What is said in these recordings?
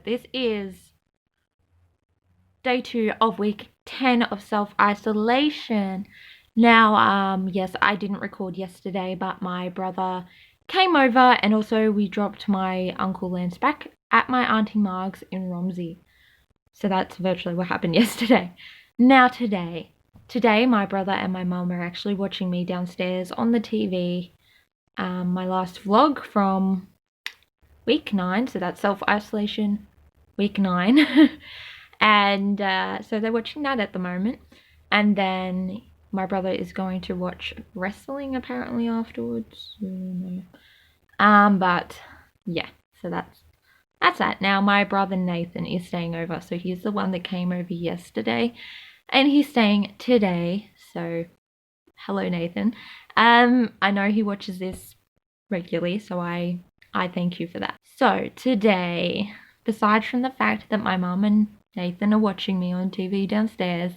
this is day 2 of week 10 of self-isolation. Now, yes, I didn't record yesterday, but my brother came over, and also we dropped my Uncle Lance back at my Auntie Marg's in Romsey. So that's virtually what happened yesterday. Now today my brother and my mum are actually watching me downstairs on the TV. My last vlog from week 9, so that's self-isolation week 9. And so they're watching that at the moment. And then my brother is going to watch wrestling apparently afterwards. But yeah, so that's that. Now my brother Nathan is staying over, so he's the one that came over yesterday, and he's staying today. So hello, Nathan. I know he watches this regularly, so I thank you for that. So today, besides from the fact that my mum and Nathan are watching me on TV downstairs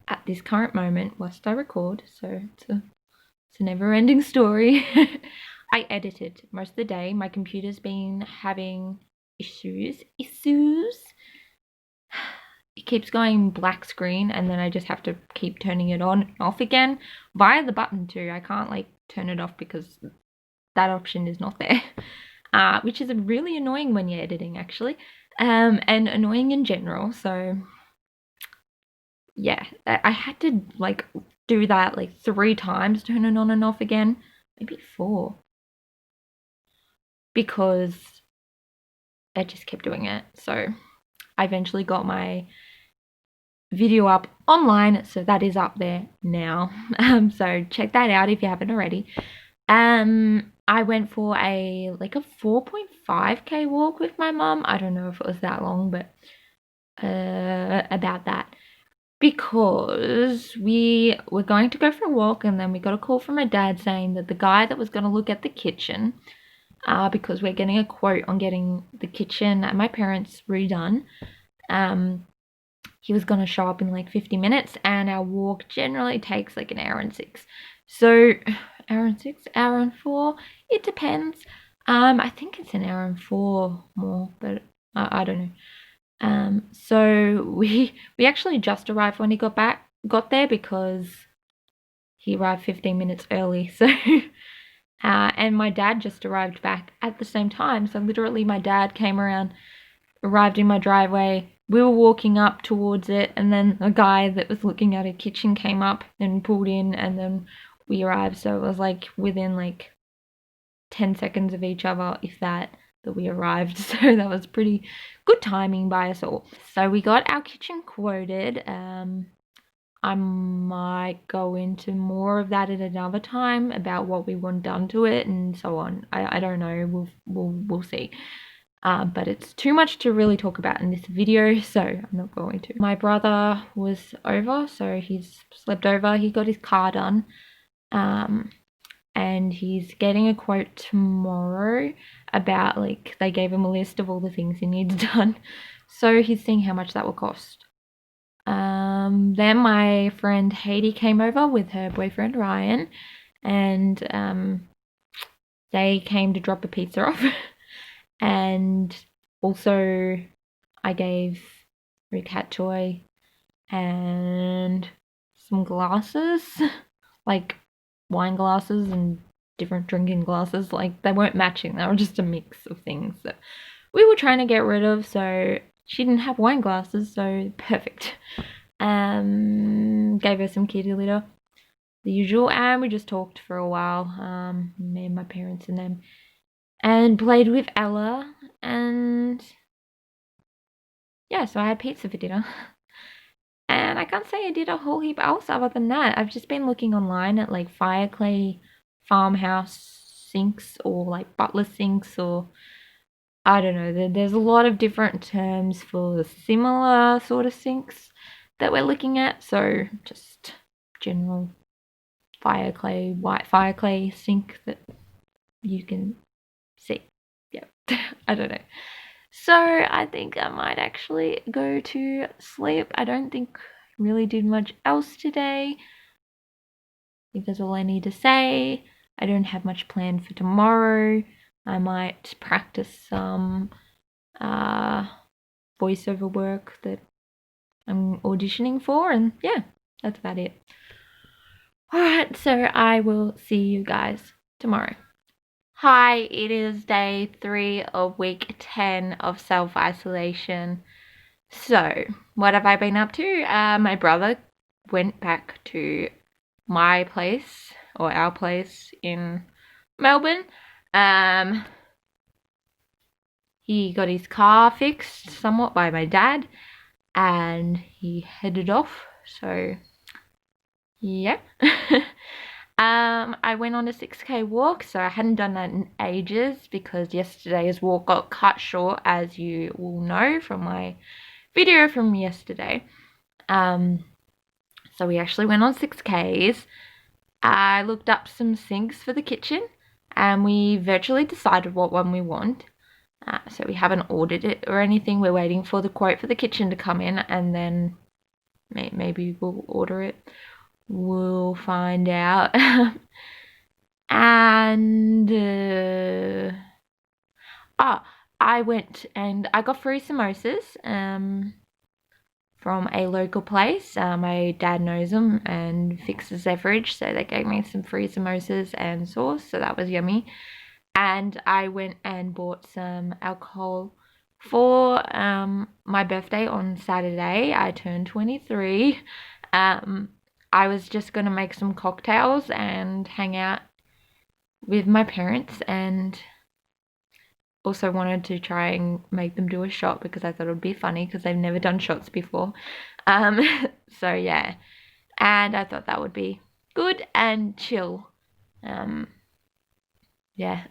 at this current moment whilst I record, so it's a never-ending story. I edited most of the day. My computer's been having issues. It keeps going black screen, and then I just have to keep turning it on and off again via the button too. I can't like turn it off because that option is not there, which is really annoying when you're editing actually, and annoying in general. So yeah, I had to like do that like 3 times, turn it on and off again, maybe 4, because I just kept doing it. So I eventually got my video up online, so that is up there now. So check that out if you haven't already. I went for a 4.5k walk with my mum. I don't know if it was that long, but about that, because we were going to go for a walk, and then we got a call from my dad saying that the guy that was going to look at the kitchen, because we're getting a quote on getting the kitchen at my parents' redone, he was going to show up in like 50 minutes, and our walk generally takes like an hour and 6. So hour and 6, hour and 4, it depends. I think it's an hour and 4 more, but I don't know. So we actually just arrived when he got there, because he arrived 15 minutes early. So and my dad just arrived back at the same time. So literally my dad came around, arrived in my driveway. We were walking up towards it, and then a guy that was looking at a kitchen came up and pulled in, and then we arrived. So it was like within like 10 seconds of each other, if that we arrived. So that was pretty good timing by us all. So we got our kitchen quoted. I might go into more of that at another time about what we want done to it and so on. I don't know. We'll see. But it's too much to really talk about in this video, so I'm not going to. My brother was over, so he's slept over. He got his car done, and he's getting a quote tomorrow about, like, they gave him a list of all the things he needs done, so he's seeing how much that will cost. Then my friend Haiti came over with her boyfriend Ryan, and they came to drop a pizza off. And also I gave Rick hat toy and some glasses, like wine glasses and different drinking glasses. Like, they weren't matching, they were just a mix of things that we were trying to get rid of. So she didn't have wine glasses, so perfect. Gave her some kitty litter, the usual, and we just talked for a while, me and my parents and them, and played with Ella, and yeah, so I had pizza for dinner. And I can't say I did a whole heap else other than that. I've just been looking online at like fireclay farmhouse sinks, or like butler sinks, or I don't know. There's a lot of different terms for similar sort of sinks that we're looking at. So just general fireclay, white fireclay sink that you can see. Yeah, I don't know. So I think I might actually go to sleep. I don't think I really did much else today. I think that's all I need to say. I don't have much planned for tomorrow. I might practice some voiceover work that I'm auditioning for, and yeah, that's about it. Alright, so I will see you guys tomorrow. Hi, it is day 3 of week 10 of self-isolation. So, what have I been up to? My brother went back to my place, or our place in Melbourne. He got his car fixed somewhat by my dad, and he headed off, so yeah. I went on a 6k walk, so I hadn't done that in ages because yesterday's walk got cut short, as you will know from my video from yesterday. So we actually went on 6Ks. I looked up some sinks for the kitchen, and we virtually decided what one we want. So we haven't ordered it or anything. We're waiting for the quote for the kitchen to come in, and then maybe we'll order it. We'll find out. And I went and I got free samosas from a local place. My dad knows them and fixes their fridge, so they gave me some free samosas and sauce, so that was yummy. And I went and bought some alcohol for my birthday on Saturday. I turned 23. I was just going to make some cocktails and hang out with my parents, and also wanted to try and make them do a shot because I thought it would be funny because they've never done shots before. So yeah, and I thought that would be good and chill. Yeah.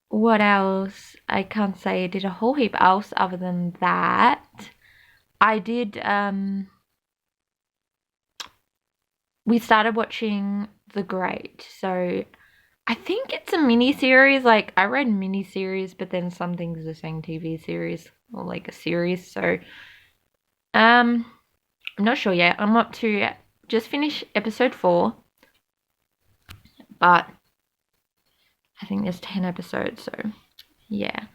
What else? I can't say I did a whole heap else other than that. I did, we started watching The Great, so I think it's a mini-series. Like, I read mini-series, but then some things are saying TV series, or like a series, so I'm not sure yet. I'm up to just finish episode 4, but I think there's 10 episodes, so yeah.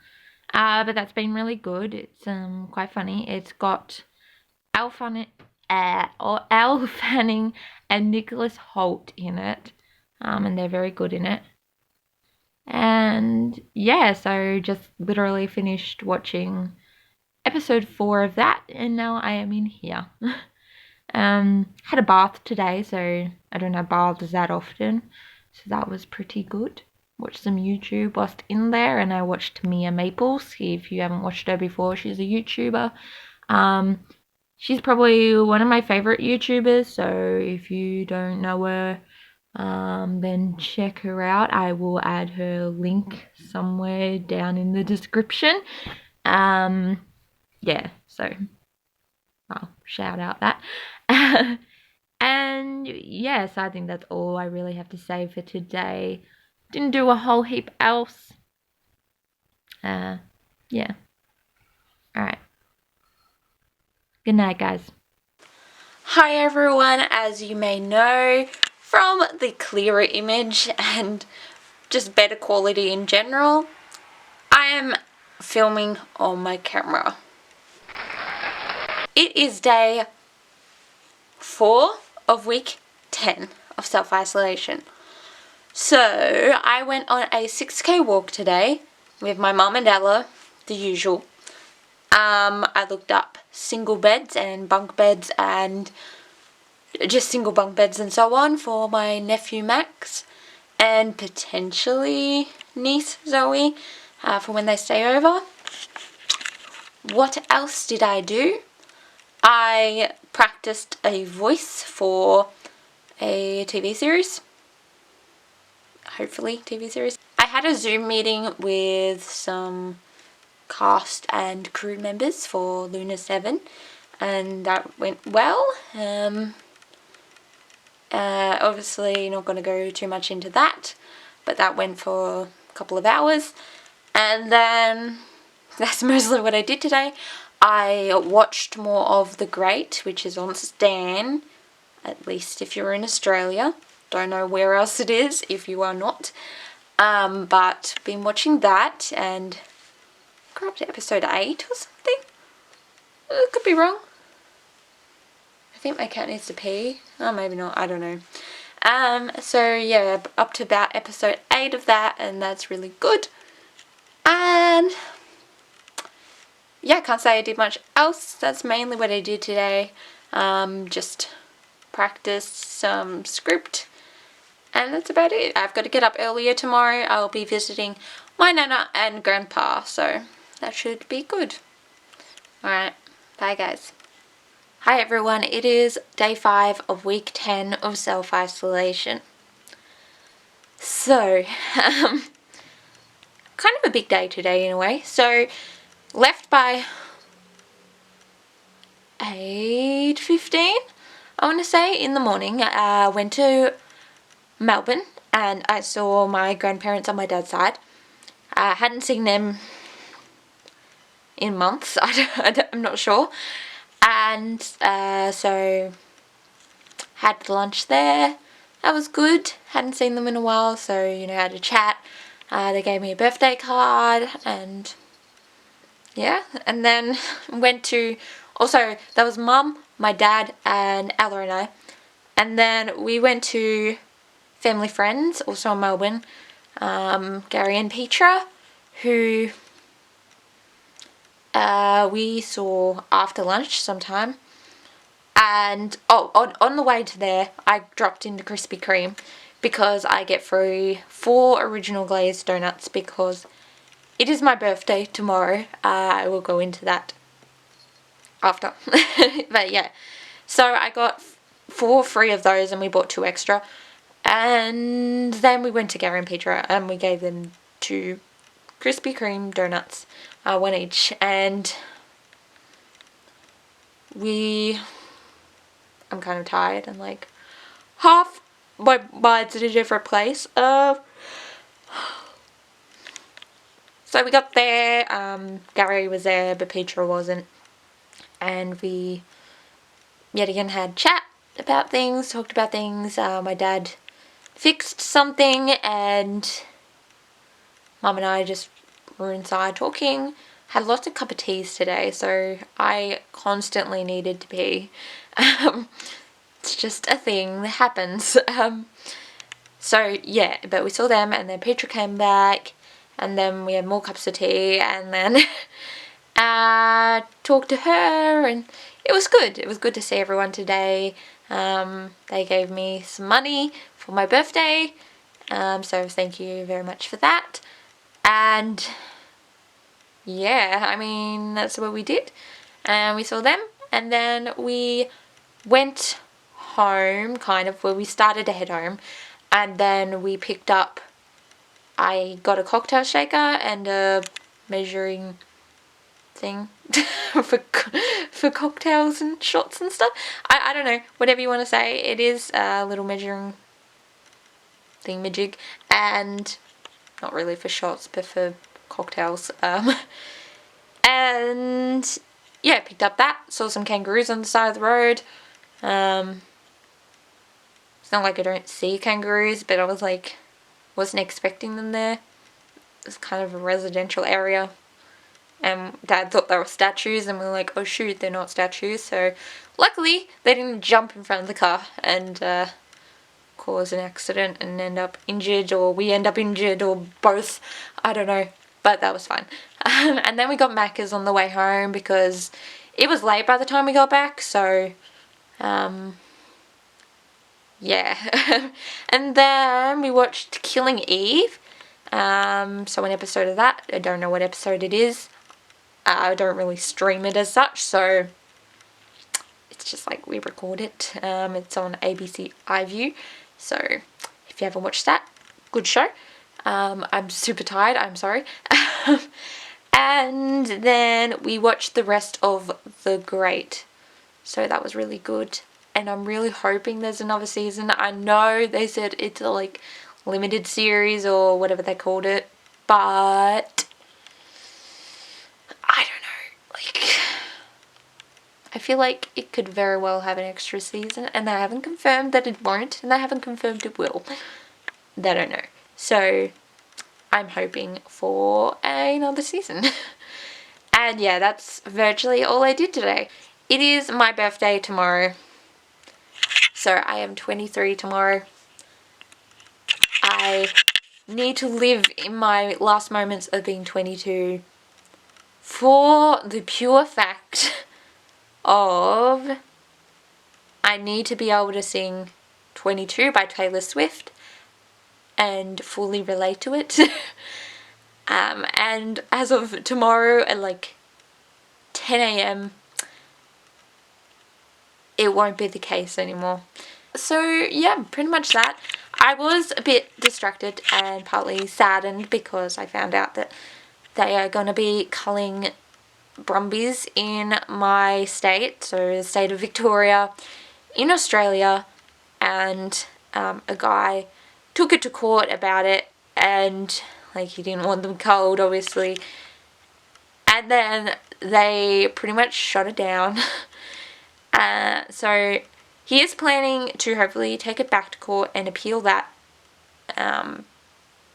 But that's been really good. It's quite funny. It's got Elle Fanning and Nicholas Hoult in it, and they're very good in it. And yeah, so just literally finished watching episode 4 of that, and now I am in here. Had a bath today, so I don't have baths that often, so that was pretty good. Watched some YouTube whilst in there, and I watched Mia Maples. If you haven't watched her before, she's a YouTuber. She's probably one of my favorite YouTubers, so if you don't know her, then check her out. I will add her link somewhere down in the description. Yeah, so I'll shout out that. And yes, I think that's all I really have to say for today. Didn't do a whole heap else. Yeah. Alright. Good night, guys. Hi everyone, as you may know from the clearer image and just better quality in general, I am filming on my camera. It is day 4 of week 10 of self-isolation. So I went on a 6k walk today with my mum and Ella, the usual. I looked up single beds and bunk beds and just single bunk beds and so on for my nephew Max and potentially niece Zoe for when they stay over. What else did I do? I practiced a voice for a TV series. Hopefully TV series. I had a Zoom meeting with some cast and crew members for Luna 7, and that went well. Obviously not going to go too much into that, but that went for a couple of hours, and then that's mostly what I did today. I watched more of The Great, which is on Stan, at least if you're in Australia. Don't know where else it is if you are not, but been watching that, and like we're up to episode 8 or something. Could be wrong. I think my cat needs to pee. Oh, maybe not. I don't know. So yeah, up to about episode 8 of that, and that's really good. And yeah, I can't say I did much else. That's mainly what I did today. Just practiced some script, and that's about it. I've got to get up earlier tomorrow. I'll be visiting my nana and grandpa, so that should be good. Alright, bye guys. Hi everyone, it is day 5 of week 10 of self-isolation. So, kind of a big day today in a way. So, left by 8:15, I want to say, in the morning. Went to Melbourne and I saw my grandparents on my dad's side. I hadn't seen them in months, I'm not sure. And so had lunch there. That was good. Hadn't seen them in a while, so you know, had a chat. They gave me a birthday card, and yeah, and then went to, also that was Mum, my dad, and Ella and I, and then we went to family friends also in Melbourne, Gary and Petra, who we saw after lunch sometime. And on the way to there, I dropped into Krispy Kreme because I get free 4 original glazed donuts because it is my birthday tomorrow. I will go into that after. But yeah, so I got 4 free of those and we bought 2 extra. And then we went to Gary and Petra and we gave them 2 Krispy Kreme donuts, 1 each. And I'm kind of tired and like half my mind's in a different place. So we got there, Gary was there but Petra wasn't, and we yet again had chat about things, talked about things. My dad fixed something and Mum and I just were inside talking. Had lots of cup of teas today, so I constantly needed to pee. It's just a thing that happens. So yeah, but we saw them and then Petra came back and then we had more cups of tea and then talked to her, and it was good. It was good to see everyone today. They gave me some money for my birthday, so thank you very much for that. And yeah, I mean, that's what we did. And we saw them and then we went home, kind of, where we started to head home, and then we picked up, I got a cocktail shaker and a measuring thing for cocktails and shots and stuff. I don't know, whatever you want to say. It is a little measuring thingamajig, and not really for shots but for cocktails. And yeah, picked up that, saw some kangaroos on the side of the road. It's not like I don't see kangaroos, but I was like, wasn't expecting them there. It's kind of a residential area, and Dad thought they were statues, and we were like, oh shoot, they're not statues. So luckily they didn't jump in front of the car and cause an accident and end up injured, or we end up injured, or both. I don't know, but that was fine. And then we got Macca's on the way home because it was late by the time we got back, so yeah. And then we watched Killing Eve, so an episode of that. I don't know what episode it is. I don't really stream it as such, so it's just like we record it. It's on ABC iView, so if you haven't watched that, good show. I'm super tired, I'm sorry. And then we watched the rest of The Great, so that was really good. And I'm really hoping there's another season. I know they said it's a like limited series or whatever they called it, but I don't know, like, I feel like it could very well have an extra season, and they haven't confirmed that it won't, and they haven't confirmed it will. They don't know. So I'm hoping for another season. And yeah, that's virtually all I did today. It is my birthday tomorrow. So I am 23 tomorrow. I need to live in my last moments of being 22 for the pure fact of I need to be able to sing 22 by Taylor Swift and fully relate to it. And as of tomorrow at like 10 a.m, it won't be the case anymore. So yeah, pretty much that. I was a bit distracted and partly saddened because I found out that they are going to be culling Brumbies in my state, so the state of Victoria, in Australia, and a guy took it to court about it, and like he didn't want them culled, obviously, and then they pretty much shut it down. So he is planning to hopefully take it back to court and appeal that,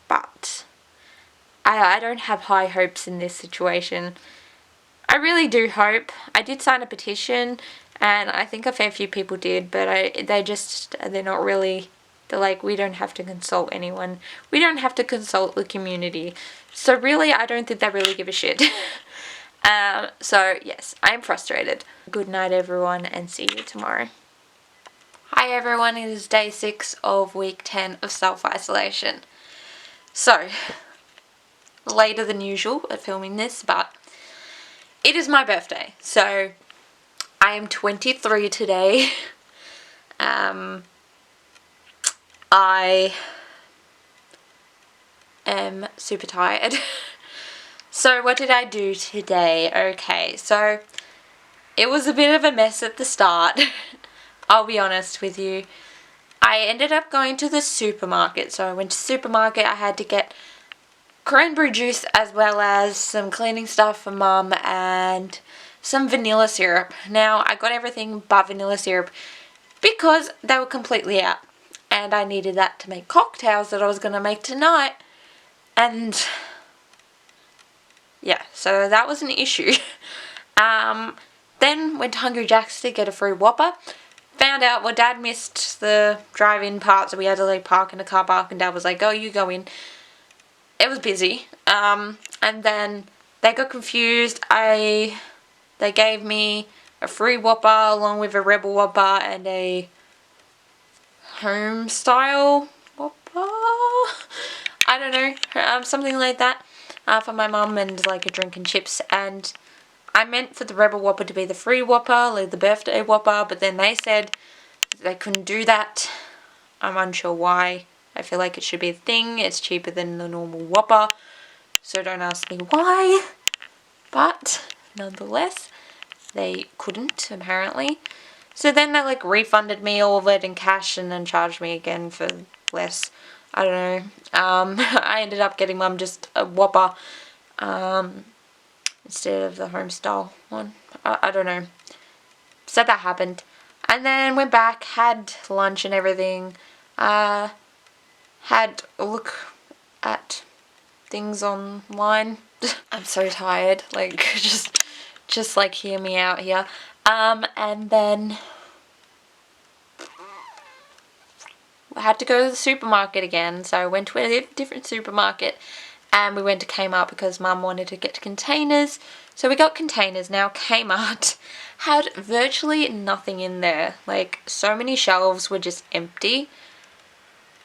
but I don't have high hopes in this situation. I really do hope. I did sign a petition, and I think a fair few people did, but they're not really, they're like, we don't have to consult anyone. We don't have to consult the community. So really, I don't think they really give a shit. So yes, I am frustrated. Good night everyone, and see you tomorrow. Hi everyone, it is day 6 of week 10 of self-isolation. So, later than usual at filming this, but it is my birthday, so I am 23 today. I am super tired. So what did I do today? Okay, so it was a bit of a mess at the start. I'll be honest with you. I ended up going to the supermarket. So I went to the supermarket. I had to get cranberry juice as well as some cleaning stuff for mum and some vanilla syrup. Now I got everything but vanilla syrup because they were completely out, and I needed that to make cocktails that I was going to make tonight. And yeah, so that was an issue. Then went to Hungry Jack's to get a free Whopper. Found out, well, Dad missed the drive-in part, so we had to like park in a car park, and Dad was like, oh, you go in. It was busy. And then they got confused. They gave me a free Whopper along with a Rebel Whopper and a home style Whopper. I don't know, something like that, for my mum, and like a drink and chips. And I meant for the Rebel Whopper to be the free Whopper, like the birthday Whopper, but then they said they couldn't do that. I'm unsure why. I feel like it should be a thing. It's cheaper than the normal Whopper, so don't ask me why. But nonetheless, they couldn't, apparently. So then they like refunded me all of it in cash and then charged me again for less. I don't know. I ended up getting mum just a Whopper instead of the home style one. I don't know. So that happened. And then went back, had lunch and everything. Had a look at things online. I'm so tired. Like, just like hear me out here. And then I had to go to the supermarket again, so I went to a different supermarket, and we went to Kmart because Mum wanted to get containers, so we got containers. Now Kmart had virtually nothing in there. Like, so many shelves were just empty.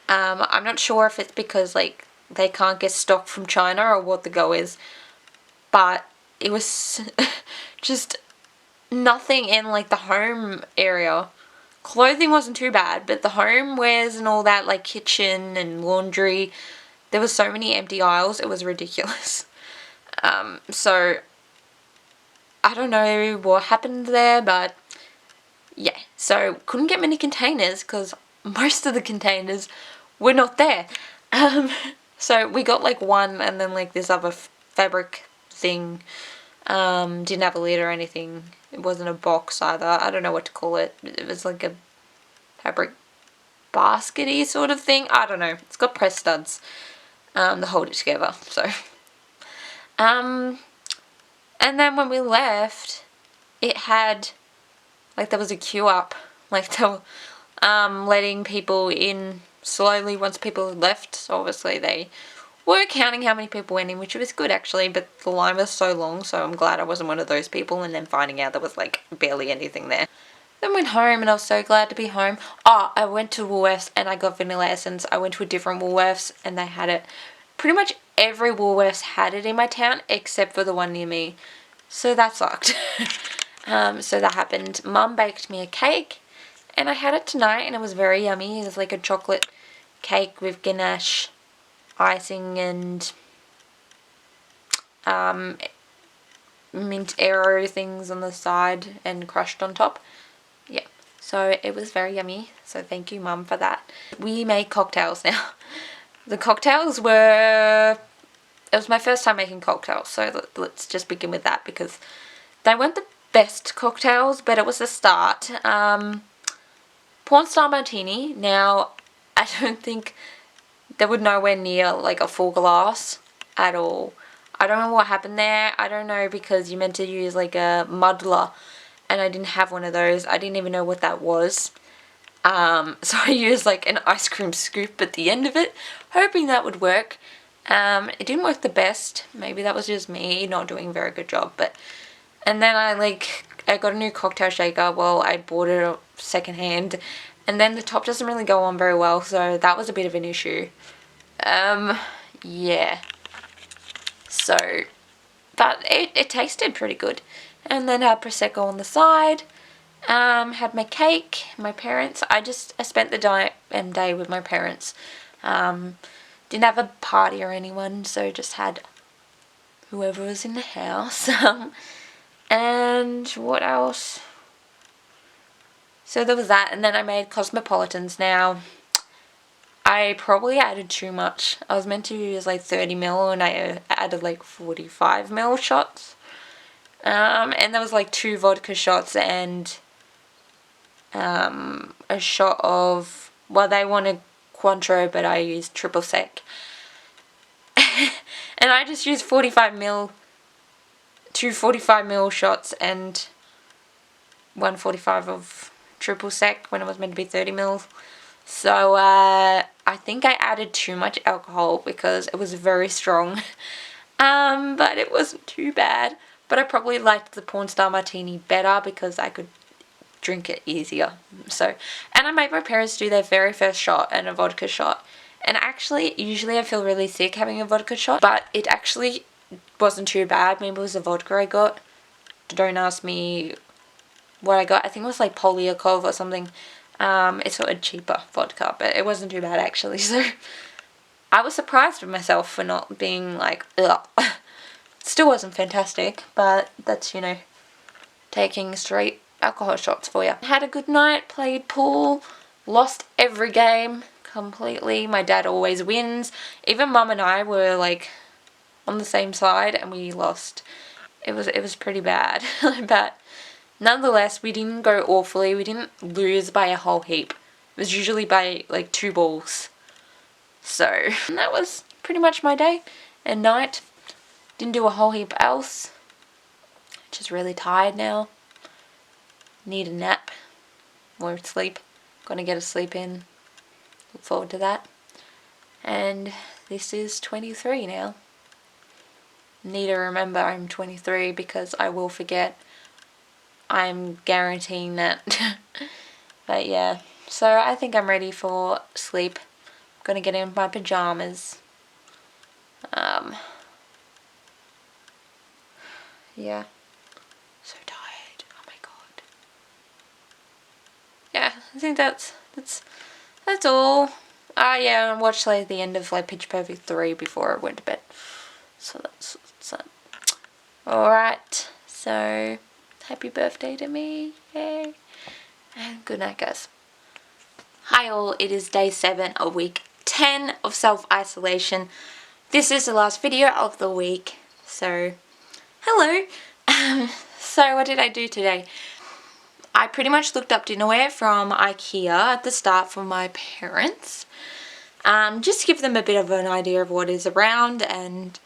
I'm not sure if it's because like they can't get stock from China or what the go is, but it was just nothing in like the home area. Clothing wasn't too bad, but the homewares and all that, like kitchen and laundry, there was so many empty aisles, it was ridiculous. So I don't know what happened there, but yeah, so couldn't get many containers because most of the containers were not there. So we got like one, and then like this other fabric thing, didn't have a lid or anything. It wasn't a box either. I don't know what to call it. It was like a fabric baskety sort of thing. I don't know. It's got press studs to hold it together. So, And then when we left, it had, like, there was a queue up. Like, they were letting people in slowly once people had left. So obviously they were counting how many people went in, which was good actually, but the line was so long, so I'm glad I wasn't one of those people, and then finding out there was like barely anything there. Then went home and I was so glad to be home. Oh, I went to Woolworths and I got vanilla essence. I went to a different Woolworths and they had it. Pretty much every Woolworths had it in my town except for the one near me. So that sucked. So that happened. Mum baked me a cake and I had it tonight and it was very yummy. It was like a chocolate cake with ganache icing and mint arrow things on the side and crushed on top. Yeah, so it was very yummy. So thank you, Mum, for that. We made cocktails now. The cocktails were... It was my first time making cocktails, so let's just begin with that because they weren't the best cocktails, but it was the start. Porn Star Martini. Now, I don't think they were nowhere near like a full glass at all. I don't know what happened there. I don't know because you meant to use like a muddler and I didn't have one of those. I didn't even know what that was. So I used like an ice cream scoop at the end of it, hoping that would work. It didn't work the best. Maybe that was just me not doing a very good job. And then I got a new cocktail shaker. Well, I bought it secondhand, and then the top doesn't really go on very well, so that was a bit of an issue. Yeah. So, but it tasted pretty good. And then had Prosecco on the side. Had my cake, my parents. I spent the day with my parents. Didn't have a party or anyone, so just had whoever was in the house. And what else? So there was that, and then I made Cosmopolitans. Now, I probably added too much. I was meant to use like 30 ml and I added like 45 ml shots. And there was like 2 vodka shots and a shot of, well, they wanted Cointreau, but I used triple sec. And I just used 45 ml, 2 45 ml shots and 145 of triple sec when it was meant to be 30 ml. So I think I added too much alcohol because it was very strong. But it wasn't too bad. But I probably liked the Porn Star Martini better because I could drink it easier. So, and I made my parents do their very first shot and a vodka shot. And actually, usually I feel really sick having a vodka shot, but it actually wasn't too bad. Maybe it was the vodka I got. Don't ask me what I got. I think it was like Polyakov or something. It's sort of cheaper vodka, but it wasn't too bad actually. So I was surprised with myself for not being like, ugh. Still wasn't fantastic, but that's, you know, taking straight alcohol shots for you. Had a good night, played pool, lost every game completely. My dad always wins. Even Mum and I were like on the same side and we lost. It was pretty bad. But nonetheless, we didn't go awfully. We didn't lose by a whole heap. It was usually by like 2 balls. So that was pretty much my day and night. Didn't do a whole heap else. Just really tired now. Need a nap or sleep. Gonna get a sleep in. Look forward to that. And this is 23 now. Need to remember I'm 23 because I will forget. I'm guaranteeing that. But yeah, so I think I'm ready for sleep. I'm gonna get in my pajamas. Yeah. So tired. Oh my god. Yeah, I think that's all. Yeah, I watched like the end of like Pitch Perfect 3 before I went to bed. So that's that. Alright, so happy birthday to me. Yay. And good night, guys. Hi all, it is day 7 of week 10 of self-isolation. This is the last video of the week. So, hello. So what did I do today? I pretty much looked up dinnerware from IKEA at the start for my parents. Just to give them a bit of an idea of what is around and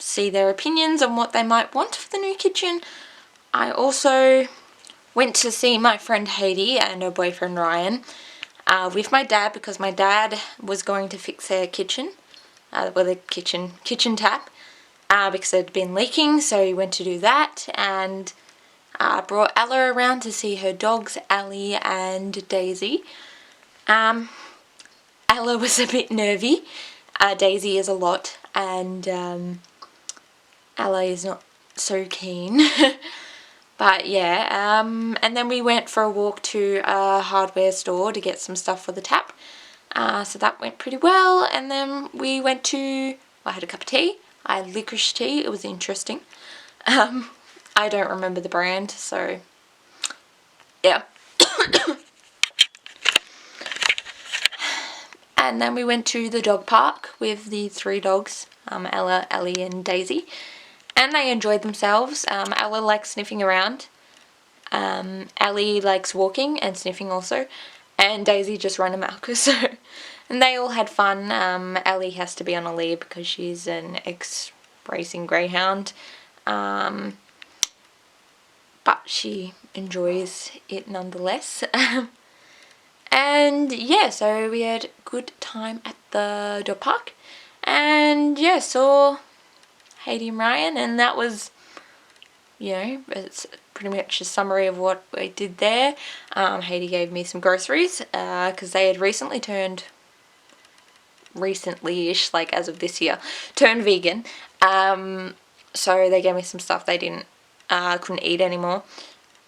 see their opinions on what they might want for the new kitchen. I also went to see my friend Haiti and her boyfriend Ryan with my dad, because my dad was going to fix their kitchen, the kitchen tap, because it had been leaking, so he went to do that, and brought Ella around to see her dogs, Allie and Daisy. Ella was a bit nervy. Daisy is a lot, and Ella is not so keen. But yeah, and then we went for a walk to a hardware store to get some stuff for the tap. So that went pretty well, and then we went to, I had a cup of tea. I had licorice tea. It was interesting. I don't remember the brand, so yeah. And then we went to the dog park with the 3 dogs, Ella, Ellie and Daisy. And they enjoyed themselves. Ella likes sniffing around. Ellie likes walking and sniffing also. And Daisy just ran amok. So, and they all had fun. Ellie has to be on a lead because she's an ex-racing greyhound. But she enjoys it nonetheless. And yeah, so we had a good time at the dog park. And yeah, saw Haiti and Ryan, and that was, you know, it's pretty much a summary of what we did there. Haiti gave me some groceries because they had recently-ish, like as of this year, turned vegan. So they gave me some stuff they couldn't eat anymore.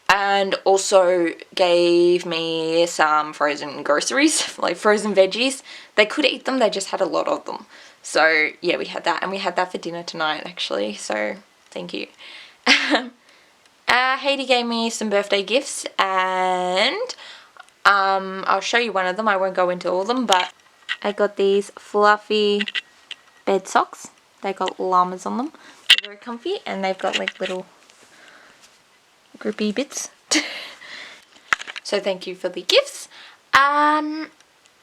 And also gave me some frozen groceries, like frozen veggies. They could eat them, they just had a lot of them. So yeah, we had that, and we had that for dinner tonight actually, so thank you. Haiti gave me some birthday gifts, and I'll show you one of them. I won't go into all of them, but I got these fluffy bed socks. They got llamas on them. They're very comfy, and they've got like little grippy bits. So thank you for the gifts.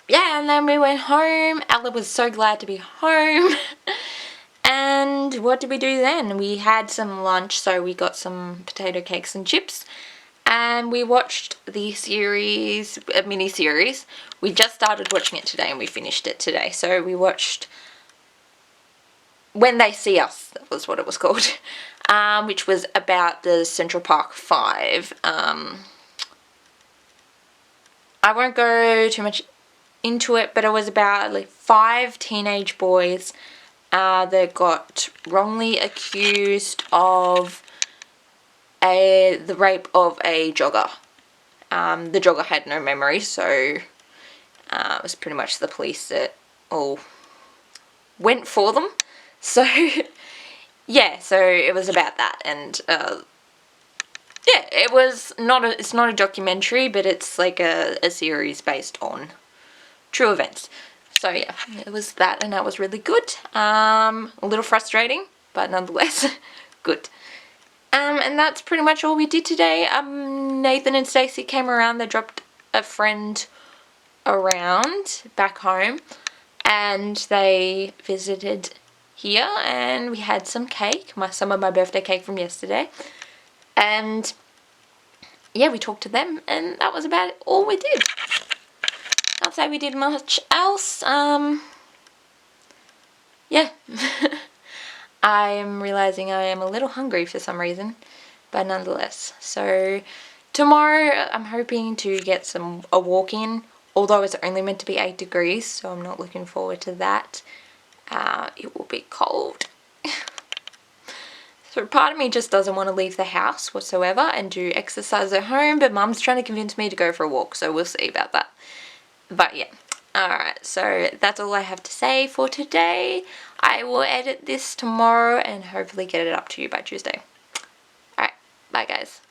Yeah, and then we went home. Ella was so glad to be home. And what did we do then? We had some lunch, so we got some potato cakes and chips. And we watched the series, a mini-series. We just started watching it today and we finished it today. So we watched When They See Us, that was what it was called. Which was about the Central Park 5. I won't go too much into it, but it was about like 5 teenage boys that got wrongly accused of the rape of a jogger. The jogger had no memory, so it was pretty much the police that all went for them. So yeah, so it was about that, and yeah, it's not a documentary, but it's like a series based on true events. So yeah, it was that, and that was really good. A little frustrating, but nonetheless good. And that's pretty much all we did today. Nathan and Stacey came around. They dropped a friend around back home, and they visited here, and we had some cake, some of my birthday cake from yesterday. And yeah, we talked to them, and that was about all we did. Can't say we did much else. Yeah. I am realizing I am a little hungry for some reason, but nonetheless. So tomorrow I'm hoping to get a walk in, although it's only meant to be 8 degrees, so I'm not looking forward to that. It will be cold. So part of me just doesn't want to leave the house whatsoever and do exercise at home, but Mum's trying to convince me to go for a walk, so we'll see about that. But yeah. Alright, so that's all I have to say for today. I will edit this tomorrow and hopefully get it up to you by Tuesday. Alright, bye guys.